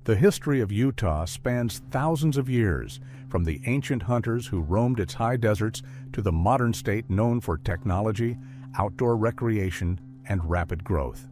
The history of Utah spans thousands of years, from the ancient hunters who roamed its high deserts to the modern state known for technology, outdoor recreation, and rapid growth.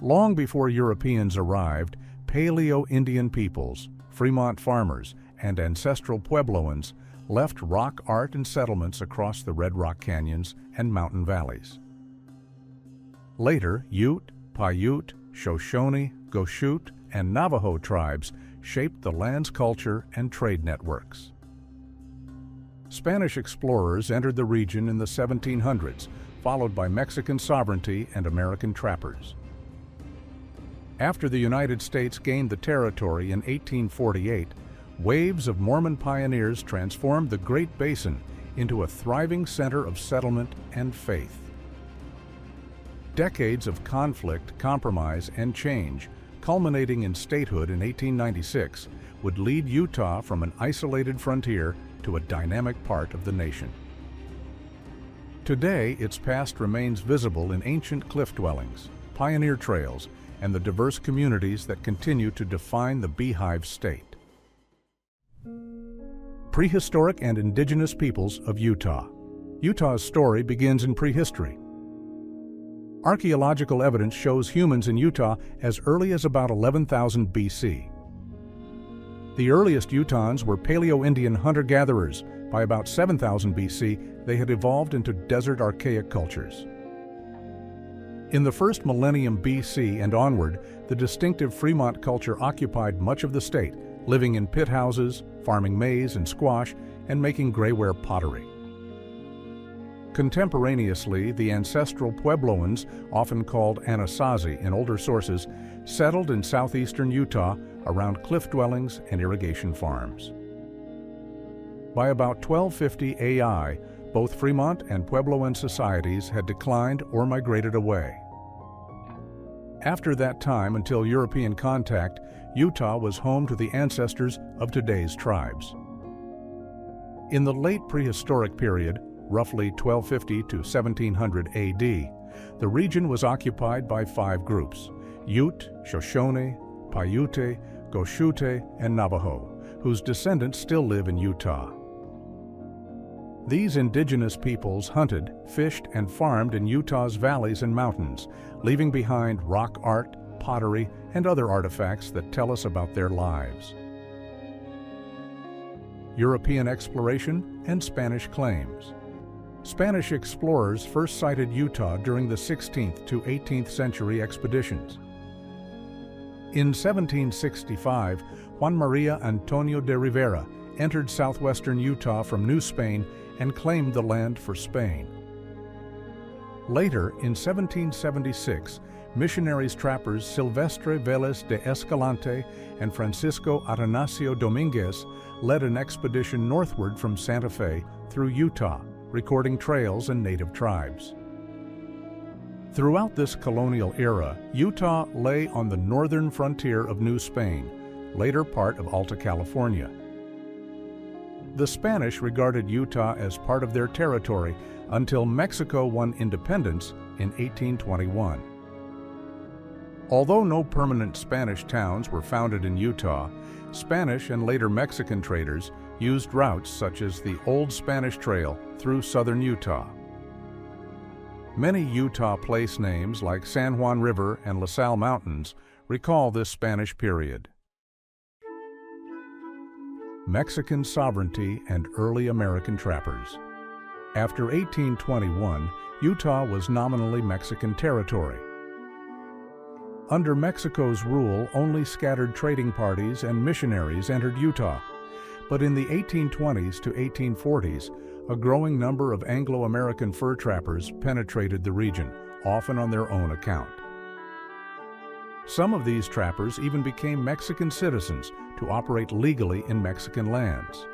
Long before Europeans arrived, Paleo-Indian peoples, Fremont farmers, and Ancestral Puebloans left rock art and settlements across the Red Rock canyons and mountain valleys. Later, Ute, Paiute, Shoshone, Goshute, and Navajo tribes shaped the land's culture and trade networks. Spanish explorers entered the region in the 1700s, followed by Mexican sovereignty and American trappers. After the United States gained the territory in 1848, waves of Mormon pioneers transformed the Great Basin into a thriving center of settlement and faith. Decades of conflict, compromise, and change, culminating in statehood in 1896, would lead Utah from an isolated frontier to a dynamic part of the nation. Today, its past remains visible in ancient cliff dwellings, pioneer trails, and the diverse communities that continue to define the Beehive State. Prehistoric and Indigenous peoples of Utah. Utah's story begins in prehistory. Archaeological evidence shows humans in Utah as early as about 11,000 BC. The earliest Utahns were Paleo-Indian hunter-gatherers. By about 7,000 BC, they had evolved into desert archaic cultures. In the first millennium BC and onward, the distinctive Fremont culture occupied much of the state, living in pit houses, farming maize and squash, and making grayware pottery. Contemporaneously, the Ancestral Puebloans, often called Anasazi in older sources, settled in southeastern Utah around cliff dwellings and irrigation farms. By about 1250 AI, both Fremont and Puebloan societies had declined or migrated away. After that time, until European contact, Utah was home to the ancestors of today's tribes. In the late prehistoric period, roughly 1250 to 1700 AD, the region was occupied by 5 groups: Ute, Shoshone, Paiute, Goshute, and Navajo, whose descendants still live in Utah. These indigenous peoples hunted, fished, and farmed in Utah's valleys and mountains, leaving behind rock art, pottery, and other artifacts that tell us about their lives. European exploration and Spanish claims. Spanish explorers first sighted Utah during the 16th to 18th century expeditions. In 1765, Juan Maria Antonio de Rivera entered southwestern Utah from New Spain and claimed the land for Spain. Later, in 1776, missionaries trappers Silvestre Vélez de Escalante and Francisco Atanasio Dominguez led an expedition northward from Santa Fe through Utah, recording trails and native tribes. Throughout this colonial era, Utah lay on the northern frontier of New Spain, later part of Alta California. The Spanish regarded Utah as part of their territory until Mexico won independence in 1821. Although no permanent Spanish towns were founded in Utah, Spanish and later Mexican traders used routes such as the Old Spanish Trail through southern Utah. Many Utah place names like San Juan River and La Salle Mountains recall this Spanish period. Mexican sovereignty and early American trappers. After 1821, Utah was nominally Mexican territory. Under Mexico's rule, only scattered trading parties and missionaries entered Utah, but in the 1820s to 1840s, a growing number of Anglo-American fur trappers penetrated the region, often on their own account. Some of these trappers even became Mexican citizens to operate legally in Mexican lands.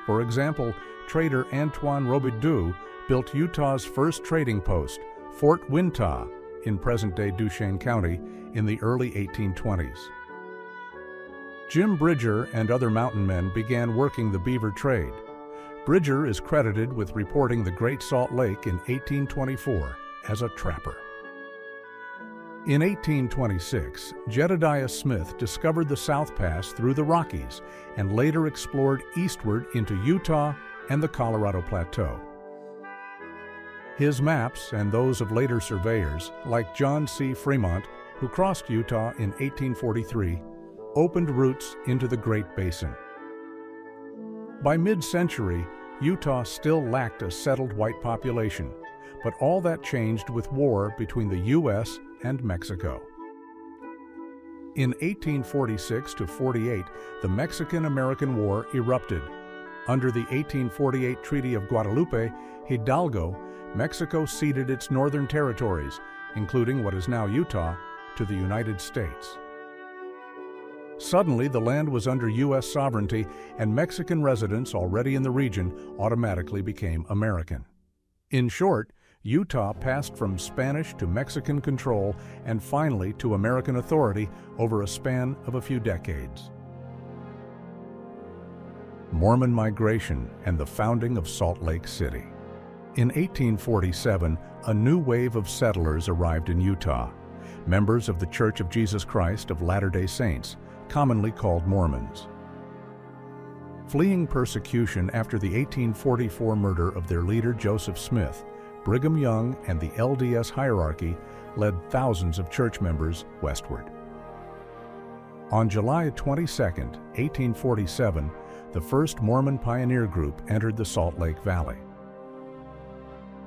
For example, trader Antoine Robidoux built Utah's first trading post, Fort Wintah, in present-day Duchesne County, in the early 1820s. Jim Bridger and other mountain men began working the beaver trade. Bridger is credited with reporting the Great Salt Lake in 1824 as a trapper. In 1826, Jedediah Smith discovered the South Pass through the Rockies and later explored eastward into Utah and the Colorado Plateau. His maps and those of later surveyors, like John C. Fremont, who crossed Utah in 1843, opened routes into the Great Basin. By mid-century, Utah still lacked a settled white population, but all that changed with war between the U.S. and Mexico. In 1846 to 48, the Mexican-American War erupted. Under the 1848 Treaty of Guadalupe, Hidalgo, Mexico ceded its northern territories, including what is now Utah, to the United States. Suddenly, the land was under U.S. sovereignty, and Mexican residents already in the region automatically became American. In short, Utah passed from Spanish to Mexican control and finally to American authority over a span of a few decades. Mormon migration and the founding of Salt Lake City. In 1847, a new wave of settlers arrived in Utah, members of the Church of Jesus Christ of Latter-day Saints, commonly called Mormons. Fleeing persecution after the 1844 murder of their leader Joseph Smith, Brigham Young and the LDS hierarchy led thousands of church members westward. On July 22, 1847, the first Mormon pioneer group entered the Salt Lake Valley.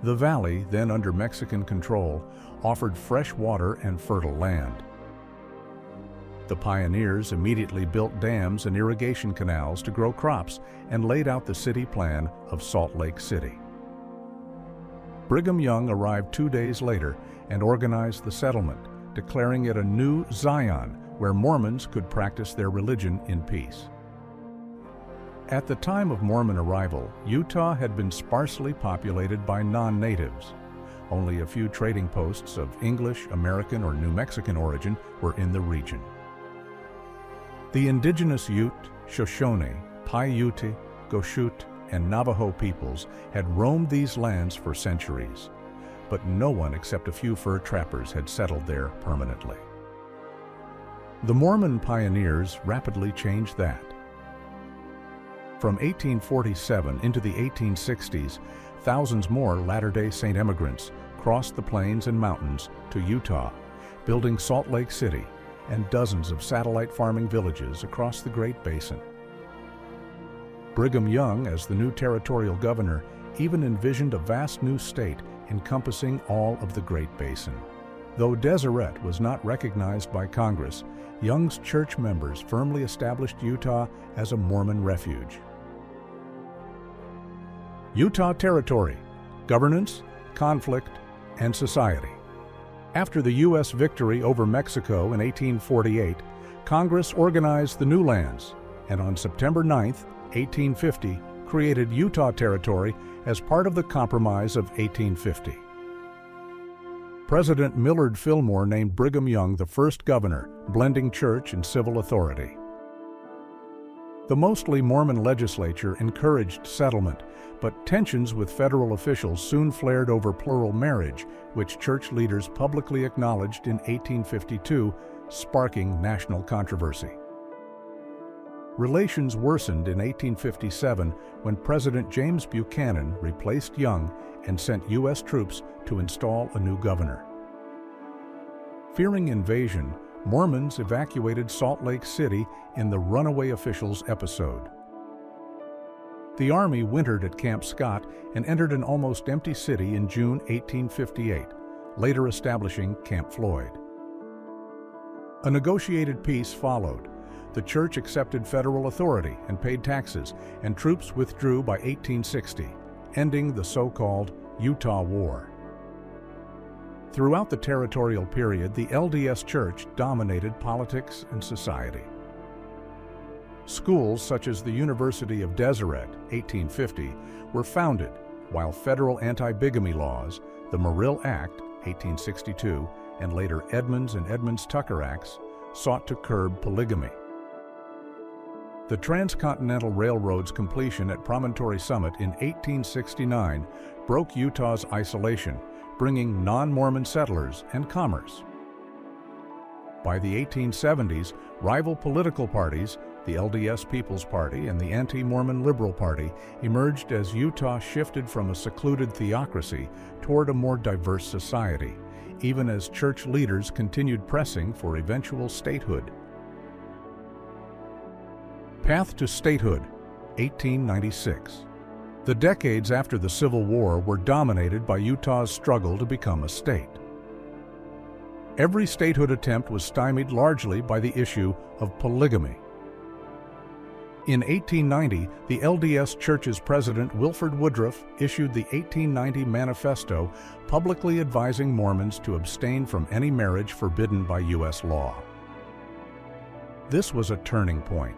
The valley, then under Mexican control, offered fresh water and fertile land. The pioneers immediately built dams and irrigation canals to grow crops and laid out the city plan of Salt Lake City. Brigham Young arrived 2 days later and organized the settlement, declaring it a new Zion where Mormons could practice their religion in peace. At the time of Mormon arrival, Utah had been sparsely populated by non-natives. Only a few trading posts of English, American, or New Mexican origin were in the region. The indigenous Ute, Shoshone, Paiute, Goshute, and Navajo peoples had roamed these lands for centuries, but no one except a few fur trappers had settled there permanently. The Mormon pioneers rapidly changed that. From 1847 into the 1860s, thousands more Latter-day Saint immigrants crossed the plains and mountains to Utah, building Salt Lake City and dozens of satellite farming villages across the Great Basin. Brigham Young, as the new territorial governor, even envisioned a vast new state encompassing all of the Great Basin. Though Deseret was not recognized by Congress, Young's church members firmly established Utah as a Mormon refuge. Utah Territory: Governance, Conflict, and Society. After the U.S. victory over Mexico in 1848, Congress organized the new lands, and on September 9, 1850, created Utah Territory as part of the Compromise of 1850. President Millard Fillmore named Brigham Young the first governor, blending church and civil authority. The mostly Mormon legislature encouraged settlement, but tensions with federal officials soon flared over plural marriage, which church leaders publicly acknowledged in 1852, sparking national controversy. Relations worsened in 1857 when President James Buchanan replaced Young and sent U.S. troops to install a new governor. Fearing invasion, Mormons evacuated Salt Lake City in the Runaway Officials episode. The Army wintered at Camp Scott and entered an almost empty city in June 1858, later establishing Camp Floyd. A negotiated peace followed. The church accepted federal authority and paid taxes, and troops withdrew by 1860, ending the so-called Utah War. Throughout the territorial period, the LDS Church dominated politics and society. Schools such as the University of Deseret, 1850, were founded, while federal anti-bigamy laws, the Morrill Act, 1862, and later Edmunds and Edmunds-Tucker Acts, sought to curb polygamy. The Transcontinental Railroad's completion at Promontory Summit in 1869 broke Utah's isolation, bringing non-Mormon settlers and commerce. By the 1870s, rival political parties, the LDS People's Party and the Anti-Mormon Liberal Party, emerged as Utah shifted from a secluded theocracy toward a more diverse society, even as church leaders continued pressing for eventual statehood. Path to Statehood, 1896. The decades after the Civil War were dominated by Utah's struggle to become a state. Every statehood attempt was stymied largely by the issue of polygamy. In 1890, the LDS Church's president Wilford Woodruff issued the 1890 Manifesto, publicly advising Mormons to abstain from any marriage forbidden by U.S. law. This was a turning point.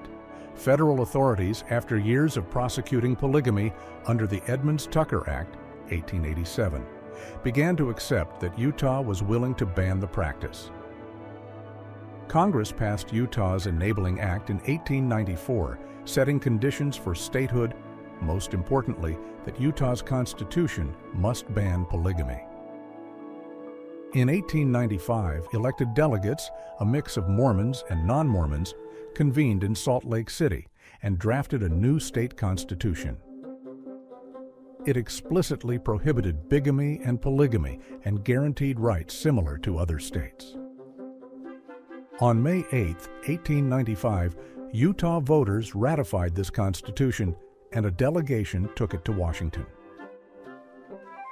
Federal authorities, after years of prosecuting polygamy under the Edmunds-Tucker Act, 1887, began to accept that Utah was willing to ban the practice. Congress passed Utah's Enabling Act in 1894, setting conditions for statehood, most importantly, that Utah's Constitution must ban polygamy. In 1895, elected delegates, a mix of Mormons and non-Mormons, convened in Salt Lake City and drafted a new state constitution. It explicitly prohibited bigamy and polygamy and guaranteed rights similar to other states. On May 8, 1895, Utah voters ratified this constitution and a delegation took it to Washington.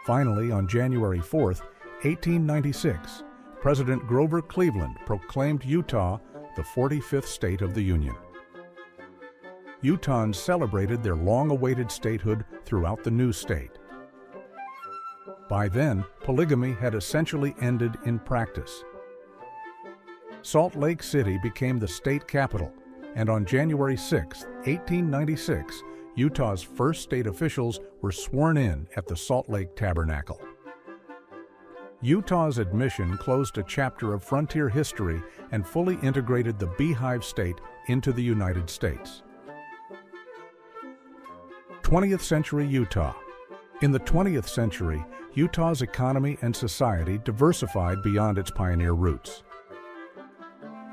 Finally, on January 4, 1896, President Grover Cleveland proclaimed Utah the 45th state of the Union. Utahns celebrated their long-awaited statehood throughout the new state. By then, polygamy had essentially ended in practice. Salt Lake City became the state capital, and on January 6, 1896, Utah's first state officials were sworn in at the Salt Lake Tabernacle. Utah's admission closed a chapter of frontier history and fully integrated the Beehive State into the United States. 20th-century Utah. In the 20th century, Utah's economy and society diversified beyond its pioneer roots.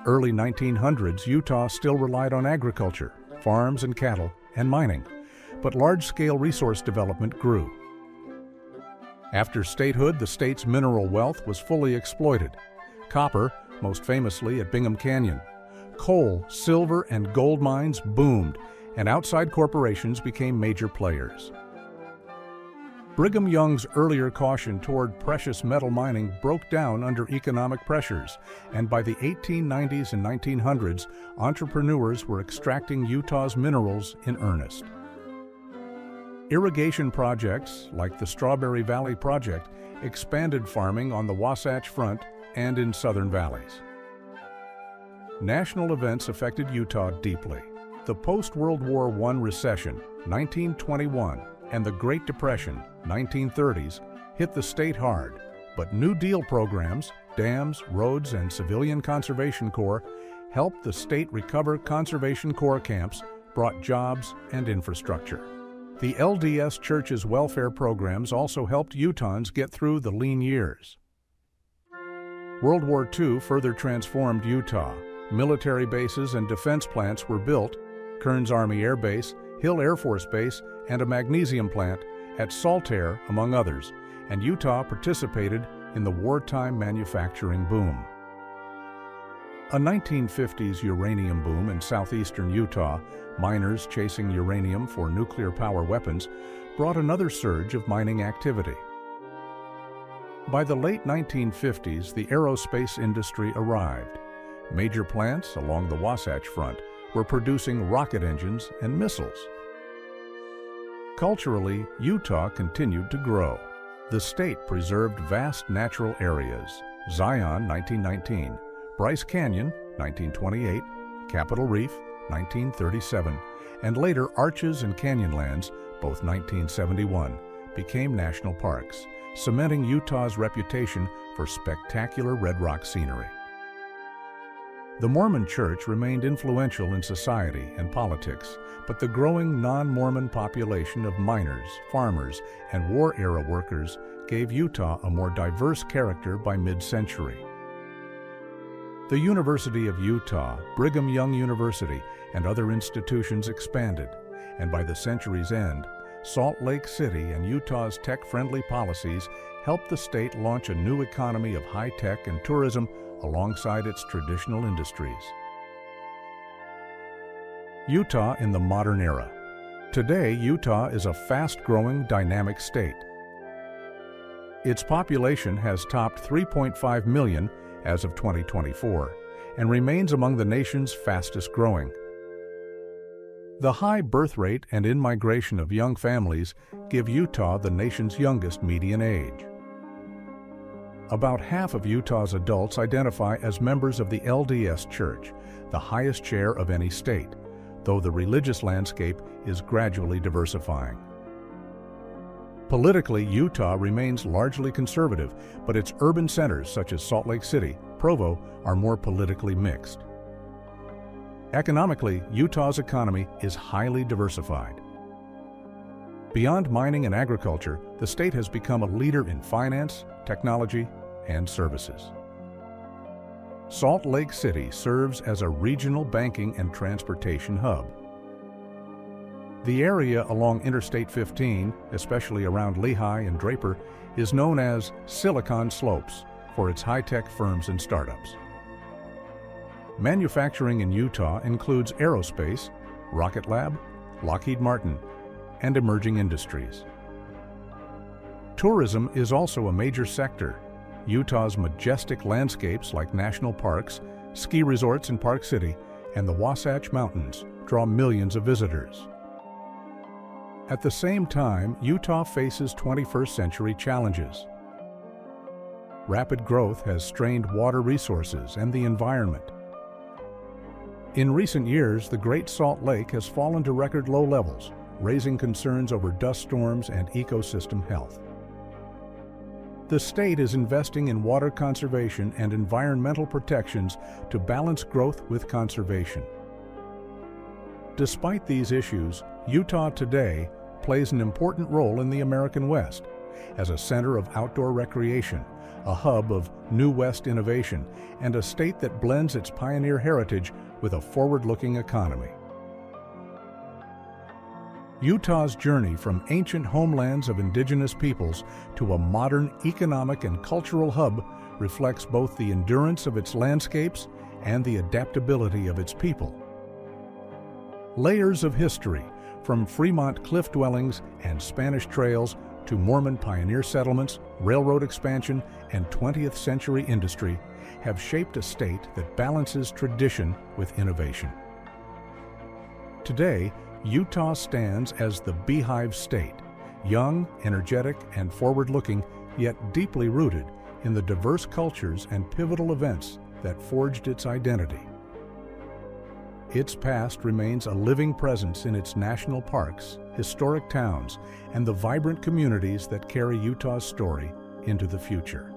Early 1900s, Utah still relied on agriculture, farms and cattle, and mining, but large-scale resource development grew. After statehood, the state's mineral wealth was fully exploited. Copper, most famously at Bingham Canyon. Coal, silver, and gold mines boomed, and outside corporations became major players. Brigham Young's earlier caution toward precious metal mining broke down under economic pressures, and by the 1890s and 1900s, entrepreneurs were extracting Utah's minerals in earnest. Irrigation projects, like the Strawberry Valley Project, expanded farming on the Wasatch Front and in southern valleys. National events affected Utah deeply. The post-World War I recession, 1921, and the Great Depression, 1930s, hit the state hard, but New Deal programs, dams, roads, and Civilian Conservation Corps helped the state recover Conservation Corps camps, brought jobs and infrastructure. The LDS Church's welfare programs also helped Utahns get through the lean years. World War II further transformed Utah. Military bases and defense plants were built, Kearns Army Air Base, Hill Air Force Base, and a magnesium plant at Saltair, among others, and Utah participated in the wartime manufacturing boom. A 1950s uranium boom in southeastern Utah, miners chasing uranium for nuclear power weapons, brought another surge of mining activity. By the late 1950s, the aerospace industry arrived. Major plants along the Wasatch Front were producing rocket engines and missiles. Culturally, Utah continued to grow. The state preserved vast natural areas: Zion, 1919, Bryce Canyon, 1928, Capitol Reef, 1937, and later Arches and Canyonlands, both 1971, became national parks, cementing Utah's reputation for spectacular red rock scenery. The Mormon Church remained influential in society and politics, but the growing non-Mormon population of miners, farmers, and war-era workers gave Utah a more diverse character by mid-century. The University of Utah, Brigham Young University, and other institutions expanded, and by the century's end, Salt Lake City and Utah's tech-friendly policies helped the state launch a new economy of high-tech and tourism alongside its traditional industries. Utah in the modern era. Today, Utah is a fast-growing, dynamic state. Its population has topped 3.5 million as of 2024 and remains among the nation's fastest-growing. The high birth rate and in-migration of young families give Utah the nation's youngest median age. About half of Utah's adults identify as members of the LDS Church, the highest share of any state, though the religious landscape is gradually diversifying. Politically, Utah remains largely conservative, but its urban centers such as Salt Lake City, Provo, are more politically mixed. Economically, Utah's economy is highly diversified. Beyond mining and agriculture, the state has become a leader in finance, technology, and services. Salt Lake City serves as a regional banking and transportation hub. The area along Interstate 15, especially around Lehigh and Draper, is known as Silicon Slopes for its high-tech firms and startups. Manufacturing in Utah includes aerospace, Rocket Lab, Lockheed Martin, and emerging industries. Tourism is also a major sector. Utah's majestic landscapes like national parks, ski resorts in Park City, and the Wasatch Mountains draw millions of visitors. At the same time, Utah faces 21st century challenges. Rapid growth has strained water resources and the environment. In recent years, the Great Salt Lake has fallen to record low levels, raising concerns over dust storms and ecosystem health. The state is investing in water conservation and environmental protections to balance growth with conservation. Despite these issues, Utah today plays an important role in the American West as a center of outdoor recreation, a hub of New West innovation, and a state that blends its pioneer heritage with a forward-looking economy. Utah's journey from ancient homelands of indigenous peoples to a modern economic and cultural hub reflects both the endurance of its landscapes and the adaptability of its people. Layers of history, from Fremont cliff dwellings and Spanish trails to Mormon pioneer settlements, railroad expansion, and 20th century industry, have shaped a state that balances tradition with innovation. Today, Utah stands as the Beehive State, young, energetic, and forward-looking, yet deeply rooted in the diverse cultures and pivotal events that forged its identity. Its past remains a living presence in its national parks, historic towns, and the vibrant communities that carry Utah's story into the future.